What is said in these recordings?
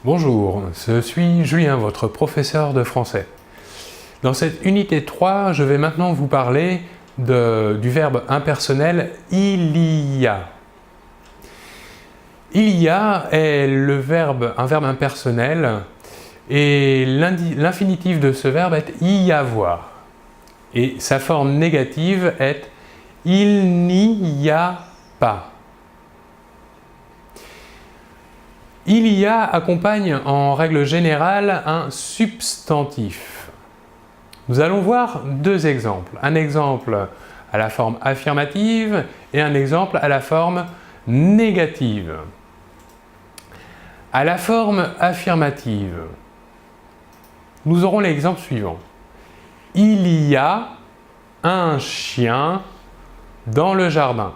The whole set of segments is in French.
Bonjour, je suis Julien, votre professeur de français. Dans cette unité 3, je vais maintenant vous parler du verbe impersonnel « il y a ». « Il y a » est un verbe impersonnel et l'infinitif de ce verbe est « y avoir ». Et sa forme négative est « il n'y a pas ». Il y a accompagne en règle générale un substantif. Nous allons voir deux exemples. Un exemple à la forme affirmative et un exemple à la forme négative. À la forme affirmative, nous aurons l'exemple suivant. Il y a un chien dans le jardin.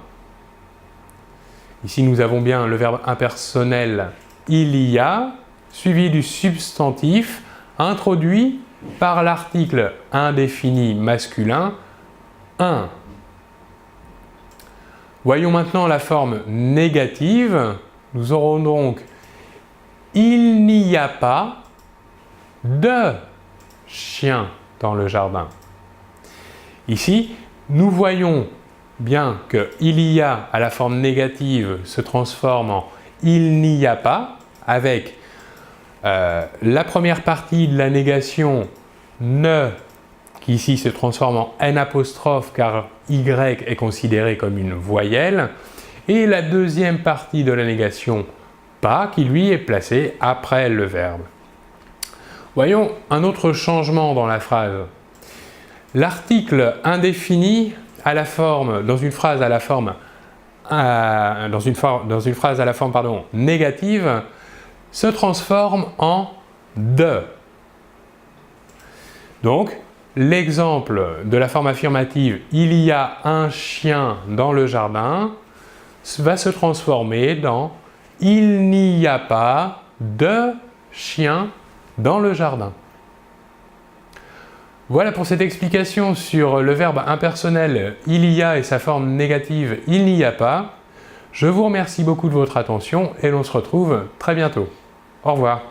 Ici, nous avons bien le verbe impersonnel « il y a » suivi du substantif introduit par l'article indéfini masculin « un ». Voyons maintenant la forme négative. Nous aurons donc « il n'y a pas de chien dans le jardin ». Ici, nous voyons bien que « il y a » à la forme négative se transforme en « il n'y a pas » avec la première partie de la négation « ne » qui ici se transforme en « n » car « y » est considéré comme une voyelle et la deuxième partie de la négation « pas » qui lui est placée après le verbe. Voyons un autre changement dans la phrase. L'article indéfini à la forme, dans une phrase à la forme négative se transforme en « de ». Donc, l'exemple de la forme affirmative « il y a un chien dans le jardin » va se transformer dans « il n'y a pas de chien dans le jardin ». Voilà pour cette explication sur le verbe impersonnel « il y a » et sa forme négative « il n'y a pas ». Je vous remercie beaucoup de votre attention et l'on se retrouve très bientôt. Au revoir.